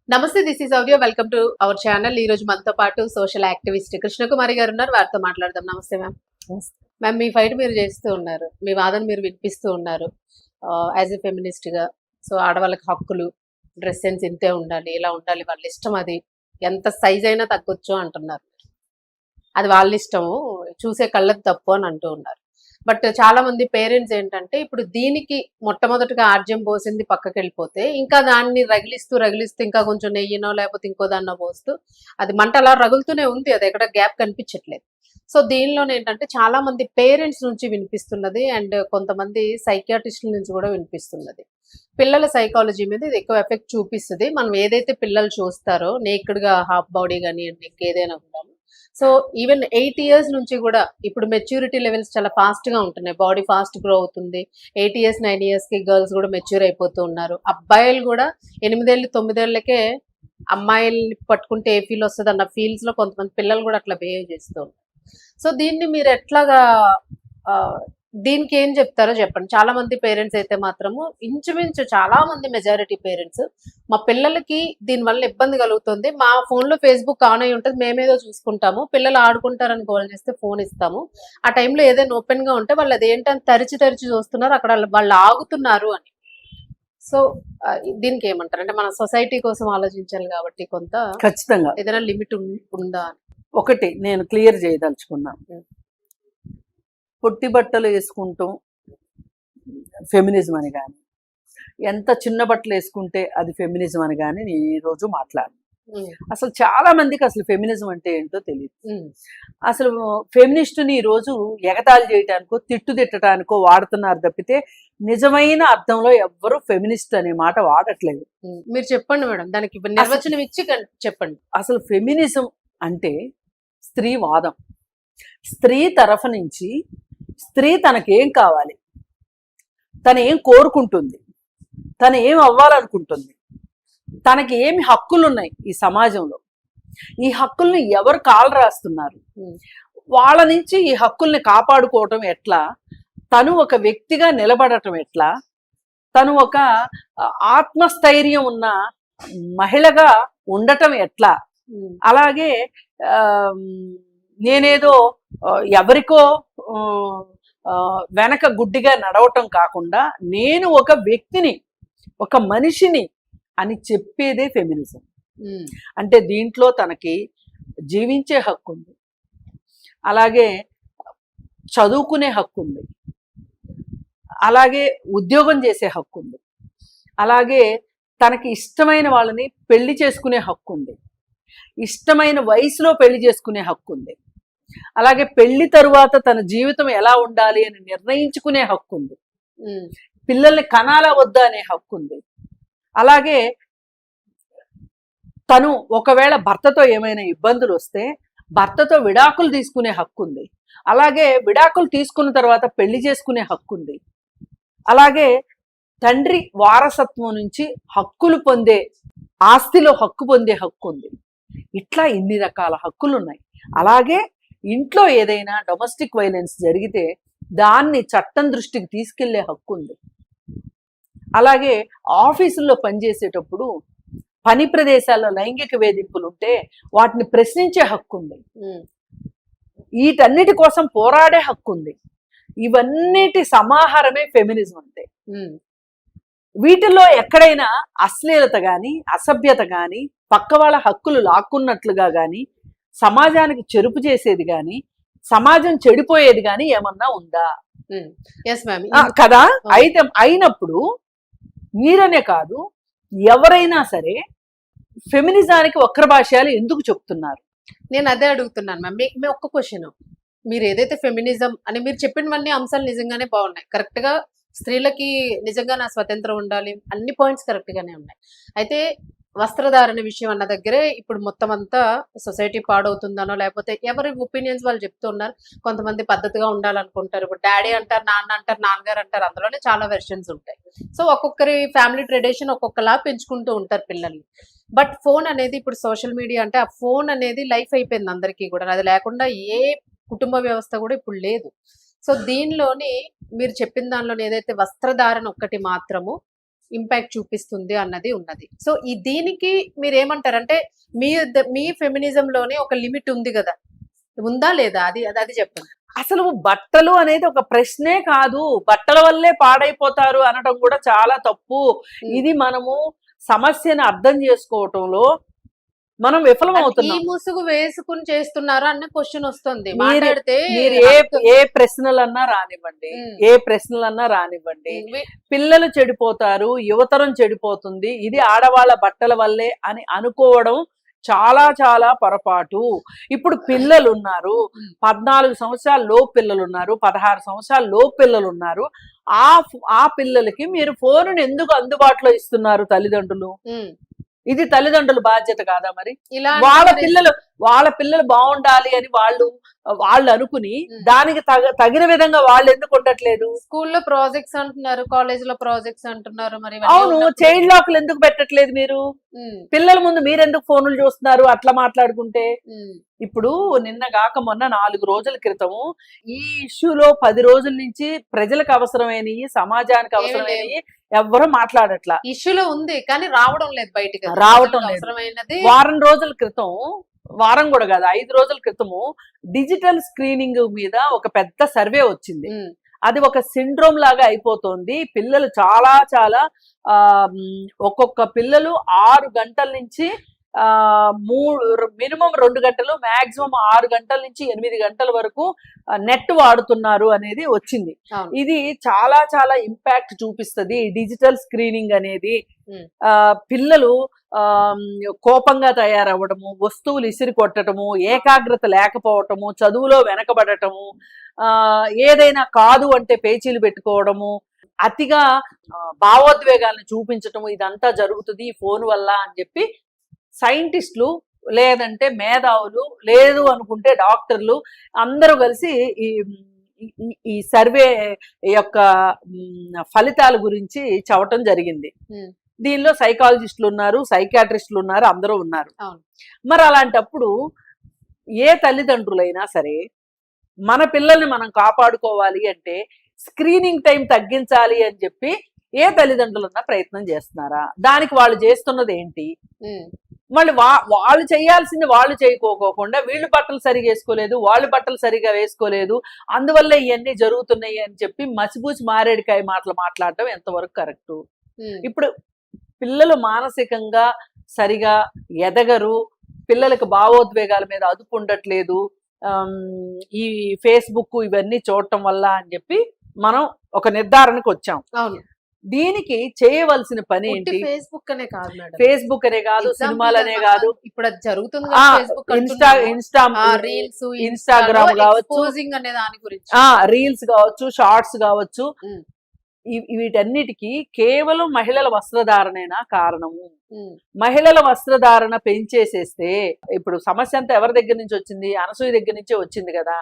నమస్తే, this is audio. Welcome to our channel. ఈ రోజు మనతో పాటు సోషల్ యాక్టివిస్ట్ కృష్ణకుమారి గారు ఉన్నారు. వారితో మాట్లాడదాం. నమస్తే మ్యామ్. మ్యామ్, మీ ఫైట్ మీరు చేస్తూ ఉన్నారు, మీ వాదన మీరు వినిపిస్తూ ఉన్నారు యాజ్ ఎ ఫెమినిస్ట్ గా. సో ఆడవాళ్ళకి హక్కులు, డ్రెస్ సెన్స్ ఇంతే ఉండాలి, ఇలా ఉండాలి, వాళ్ళ ఇష్టం, అది ఎంత సైజ్ అయినా తగ్గొచ్చు అంటున్నారు. అది వాళ్ళ ఇష్టము, చూసే కళ్ళకి తప్పు అని అంటూ ఉన్నారు. బట్ చాలా మంది పేరెంట్స్ ఏంటంటే ఇప్పుడు దీనికి మొట్టమొదటిగా ఆర్జ్యం పోసింది పక్కకి వెళ్ళిపోతే ఇంకా దాన్ని రగిలిస్తూ రగిలిస్తూ ఇంకా కొంచెం నెయ్యినో లేకపోతే ఇంకో దాన్నో పోస్తూ అది మంట అలా రగులుతూనే ఉంది, అది ఎక్కడ గ్యాప్ కనిపించట్లేదు. సో దీనిలోనే ఏంటంటే చాలా మంది పేరెంట్స్ నుంచి వినిపిస్తున్నది అండ్ కొంతమంది సైకియాట్రిస్టుల నుంచి కూడా వినిపిస్తున్నది. పిల్లల సైకాలజీ మీద ఇది ఎక్కువ ఎఫెక్ట్ చూపిస్తుంది. మనం ఏదైతే పిల్లలు చూస్తారో నేక్డ్ గా హాఫ్ బాడీ కానివ్వండి, ఇంకేదైనా కూడా. సో ఈవెన్ 8 years నుంచి కూడా ఇప్పుడు మెచ్యూరిటీ లెవెల్స్ చాలా ఫాస్ట్ గా ఉంటున్నాయి, బాడీ ఫాస్ట్ గ్రో అవుతుంది. 8 years 9 years కి గర్ల్స్ కూడా మెచ్యూర్ అయిపోతూ ఉన్నారు. అబ్బాయిలు కూడా 8 ఏళ్ళు 9 ఏళ్ళకే అమ్మాయిల్ని పట్టుకుంటే ఏ ఫీల్ వస్తుంది అన్న ఫీల్స్ లో కొంతమంది పిల్లలు కూడా అట్లా బిహేవ్ చేస్తూ ఉన్నారు. సో దీన్ని మీరు ఎట్లాగా ఆ, దీనికి ఏం చెప్తారో చెప్పండి. చాలా మంది పేరెంట్స్ అయితే మాత్రము ఇంచుమించు చాలా మంది మెజారిటీ పేరెంట్స్ మా పిల్లలకి దీనివల్ల ఇబ్బంది కలుగుతుంది, మా ఫోన్ లో ఫేస్బుక్ ఆన్ అయి ఉంటుంది, మేమేదో చూసుకుంటాము, పిల్లలు ఆడుకుంటారని గోల్ చేస్తే ఫోన్ ఇస్తాము, ఆ టైంలో ఏదైనా ఓపెన్ గా ఉంటే వాళ్ళు అదేంటని తరిచి తరిచి చూస్తున్నారు, అక్కడ వాళ్ళు ఆగుతున్నారు అని. సో దీనికి ఏమంటారు? అంటే మన సొసైటీ కోసం ఆలోచించాలి కాబట్టి కొంత ఖచ్చితంగా ఏదైనా లిమిట్ ఉందా అని. ఒకటి నేను క్లియర్ చేయదలుచుకున్నాను. పొట్టి బట్టలు వేసుకుంటాం ఫెమినిజం అని కానీ, ఎంత చిన్న బట్టలు వేసుకుంటే అది ఫెమినిజం అని కానీ నేను ఈరోజు మాట్లాడను. అసలు చాలా మందికి అసలు ఫెమినిజం అంటే ఏంటో తెలియదు. అసలు ఫెమినిస్టుని ఈరోజు ఎగతాళి చేయటానికో తిట్టడానికో వాడుతున్నారు తప్పితే నిజమైన అర్థంలో ఎవ్వరూ ఫెమినిస్ట్ అనే మాట వాడట్లేదు. మీరు చెప్పండి మేడం, దానికి నిర్వచనం ఇచ్చి చెప్పండి. అసలు ఫెమినిజం అంటే స్త్రీవాదం. స్త్రీ తరఫు నుంచి స్త్రీ తనకేం కావాలి, తను ఏం కోరుకుంటుంది, తను ఏం అవ్వాలనుకుంటుంది, తనకి ఏమి హక్కులు ఉన్నాయి ఈ సమాజంలో, ఈ హక్కుల్ని ఎవరు కాలు రాస్తున్నారు, వాళ్ళ నుంచి ఈ హక్కుల్ని కాపాడుకోవటం ఎట్లా, తను ఒక వ్యక్తిగా నిలబడటం ఎట్లా, తను ఒక ఆత్మస్థైర్యం ఉన్న మహిళగా ఉండటం ఎట్లా, అలాగే నేనేదో ఎవరికో వెనక గుడ్డిగా నడవటం కాకుండా నేను ఒక వ్యక్తిని, ఒక మనిషిని అని చెప్పేదే ఫెమినిజం. అంటే దీంట్లో తనకి జీవించే హక్కు ఉంది, అలాగే చదువుకునే హక్కు ఉంది, అలాగే ఉద్యోగం చేసే హక్కు ఉంది, అలాగే తనకి ఇష్టమైన వాళ్ళని పెళ్లి చేసుకునే హక్కు ఉంది, ఇష్టమైన వయసులో పెళ్లి చేసుకునే హక్కు ఉంది, అలాగే పెళ్లి తరువాత తన జీవితం ఎలా ఉండాలి అని నిర్ణయించుకునే హక్కు ఉంది, పిల్లల్ని కనాలా వద్దా అనే హక్కు ఉంది, అలాగే తను ఒకవేళ భర్తతో ఏమైనా ఇబ్బందులు వస్తే భర్తతో విడాకులు తీసుకునే హక్కు ఉంది, అలాగే విడాకులు తీసుకున్న తర్వాత పెళ్లి చేసుకునే హక్కు ఉంది, అలాగే తండ్రి వారసత్వం నుంచి హక్కులు పొందే, ఆస్తిలో హక్కు పొందే హక్కు ఉంది. ఇట్లా ఇన్ని రకాల హక్కులు ఉన్నాయి. అలాగే ఇంట్లో ఏదైనా డొమెస్టిక్ వైలెన్స్ జరిగితే దాన్ని చట్టం దృష్టికి తీసుకెళ్లే హక్కు ఉంది. అలాగే ఆఫీసుల్లో పనిచేసేటప్పుడు పని ప్రదేశాల్లో లైంగిక వేధింపులు ఉంటే వాటిని ప్రశ్నించే హక్కు ఉంది. వీటన్నిటి కోసం పోరాడే హక్కు ఉంది. ఇవన్నిటి సమాహారమే ఫెమినిజం అంటే. వీటిల్లో ఎక్కడైనా అశ్లీలత గాని, అసభ్యత గాని, పక్క వాళ్ళ హక్కులు లాక్కున్నట్లుగా గాని, సమాజానికి చెరుపు చేసేది గాని, సమాజం చెడిపోయేది గాని ఏమన్నా ఉందా? కదా. అయితే అయినప్పుడు మీరనే కాదు, ఎవరైనా సరే ఫెమినిజానికి వక్ర భాష్యాలు ఎందుకు చెప్తున్నారు? నేను అదే అడుగుతున్నాను మ్యామ్. మీ ఒక్క క్వశ్చన్, మీరు ఏదైతే ఫెమినిజం అని మీరు చెప్పినవన్నీ అంశాలు నిజంగానే బాగున్నాయి, కరెక్ట్ గా స్త్రీలకి నిజంగా నా స్వతంత్రం ఉండాలి, అన్ని పాయింట్స్ కరెక్ట్ గానే ఉన్నాయి. అయితే వస్త్రధారణ విషయం అన్న దగ్గరే ఇప్పుడు మొత్తం అంతా సొసైటీ పాడవుతుందనో లేకపోతే ఎవరి ఒపీనియన్స్ వాళ్ళు చెప్తూ ఉన్నారు. కొంతమంది పద్ధతిగా ఉండాలనుకుంటారు, ఇప్పుడు డాడీ అంటారు, నాన్న అంటారు, నాన్నగారు అంటారు, అందులోనే చాలా వెర్షన్స్ ఉంటాయి. సో ఒక్కొక్కరి ఫ్యామిలీ ట్రెడిషన్ ఒక్కొక్కలా పెంచుకుంటూ ఉంటారు పిల్లల్ని. బట్ ఫోన్ అనేది ఇప్పుడు సోషల్ మీడియా అంటే ఆ ఫోన్ అనేది లైఫ్ అయిపోయింది అందరికీ కూడా, అది లేకుండా ఏ కుటుంబ వ్యవస్థ కూడా ఇప్పుడు లేదు. సో దీనిలోని మీరు చెప్పిన దానిలో ఏదైతే వస్త్రధారణ ఒక్కటి మాత్రము ఇంపాక్ట్ చూపిస్తుంది అన్నది ఉన్నది. సో ఈ దీనికి మీరు ఏమంటారంటే మీ ఫెమినిజం లోనే ఒక లిమిట్ ఉంది కదా, ఉందా లేదా? అది చెప్పండి. అసలు బట్టలు అనేది ఒక ప్రశ్నే కాదు. బట్టల వల్లే పాడైపోతారు అనడం కూడా చాలా తప్పు. ఇది మనము సమస్యను అర్థం చేసుకోవటంలో మనం విఫలం ఈ అవుతున్నాం. ముసుగు వేసుకుని చేస్తున్నారు అన్న క్వశ్చన్ వస్తుంది మీరు మాట్లాడితే. ఏ ప్రశ్నలన్నా రానివ్వండి, ఏ ప్రశ్నలన్నా రానివ్వండి, పిల్లలు చెడిపోతారు, యువతరం చెడిపోతుంది, ఇది ఆడవాళ్ళ బట్టల వల్లే అని అనుకోవడం చాలా చాలా పొరపాటు. ఇప్పుడు పిల్లలు ఉన్నారు, 14 సంవత్సరాల లోపు పిల్లలు ఉన్నారు, 16 సంవత్సరాల లోపు పిల్లలు ఉన్నారు. ఆ పిల్లలకి మీరు ఫోన్ ఎందుకు అందుబాటులో ఇస్తున్నారు తల్లిదండ్రులు? ఇది తల్లిదండ్రుల బాధ్యత కాదా? మరి వాళ్ళ పిల్లలు బాగుండాలి అని వాళ్ళు అనుకుని దానికి తగిన విధంగా వాళ్ళు ఎందుకు ఉండట్లేదు? స్కూల్లో ప్రాజెక్ట్స్ అంటున్నారు, కాలేజ్ లో ప్రాజెక్ట్స్ అంటున్నారు, మరి అవును, చైల్డ్ లాక్లు ఎందుకు పెట్టట్లేదు మీరు? పిల్లల ముందు మీరెందుకు ఫోన్లు చూస్తున్నారు అట్లా మాట్లాడుకుంటే? ఇప్పుడు నిన్న కాక మొన్న 4 రోజుల క్రితము ఈ ఇష్యూలో 10 రోజుల నుంచి ప్రజలకు అవసరమైనవి, సమాజానికి అవసరమైనవి ఎవ్వరూ మాట్లాడట్లా. ఇష్యూలో ఉంది కానీ రావడం లేదు బయటికి. అవసరమైనది వారం రోజుల క్రితం, వారం కూడా కాదు 5 రోజుల క్రితము డిజిటల్ స్క్రీనింగ్ మీద ఒక పెద్ద సర్వే వచ్చింది. అది ఒక సిండ్రోమ్ లాగా అయిపోతుంది. పిల్లలు చాలా చాలా ఒక్కొక్క పిల్లలు 6 గంటల నుంచి మినిమం 2 గంటలు, మాక్సిమం 6 గంటల నుంచి 8 గంటల వరకు నెట్ వాడుతున్నారు అనేది వచ్చింది. ఇది చాలా చాలా ఇంపాక్ట్ చూపిస్తుంది డిజిటల్ స్క్రీనింగ్ అనేది. పిల్లలు కోపంగా తయారవ్వడము, వస్తువులు ఇసిరి కొట్టడము, ఏకాగ్రత లేకపోవటము, చదువులో వెనకబడటము, ఏదైనా కాదు అంటే పేచీలు పెట్టుకోవడము, అతిగా భావోద్వేగాలను చూపించటము, ఇదంతా జరుగుతుంది ఈ ఫోన్ వల్ల అని చెప్పి సైంటిస్టులు, లేదంటే మేధావులు, లేదు అనుకుంటే డాక్టర్లు అందరూ కలిసి ఈ సర్వే యొక్క ఫలితాల గురించి చెప్పటం జరిగింది. దీనిలో సైకాలజిస్టులు ఉన్నారు, సైకాట్రిస్టులు ఉన్నారు, అందరూ ఉన్నారు. మరి అలాంటప్పుడు ఏ తల్లిదండ్రులైనా సరే మన పిల్లల్ని మనం కాపాడుకోవాలి అంటే స్క్రీనింగ్ టైం తగ్గించాలి అని చెప్పి ఏ తల్లిదండ్రులన్నా ప్రయత్నం చేస్తున్నారా? దానికి వాళ్ళు చేస్తున్నది ఏంటి? మళ్ళీ వాళ్ళు చేయాల్సింది వాళ్ళు చేయకోకుండా వీళ్ళు బట్టలు సరిగా వేసుకోలేదు, వాళ్ళు బట్టలు సరిగా వేసుకోలేదు, అందువల్ల ఇవన్నీ జరుగుతున్నాయి అని చెప్పి మసిబూసి మారేడికాయ మాటలు మాట్లాడటం ఎంతవరకు కరెక్టు? ఇప్పుడు పిల్లలు మానసికంగా సరిగా ఎదగరు, పిల్లలకు భావోద్వేగాల మీద అదుపు ఉండట్లేదు ఈ ఫేస్బుక్ ఇవన్నీ చూడటం వల్ల అని చెప్పి మనం ఒక నిర్ధారణకు వచ్చాం. దీనికి చేయవలసిన పని ఏంటి? ఫేస్బుక్ అనే కాదు, సినిమాలనే కాదు, ఇప్పుడు జరుగుతుంది ఇన్స్టాగ్రామ్ కావచ్చు, రీల్స్ కావచ్చు, షార్ట్స్ కావచ్చు, వీటన్నిటికీ కేవలం మహిళల వస్త్రధారణేనా కారణము? మహిళల వస్త్రధారణ పెంచేసేస్తే ఇప్పుడు సమస్య అంతా ఎవరి దగ్గర నుంచి వచ్చింది? అనసూయ దగ్గర నుంచే వచ్చింది కదా.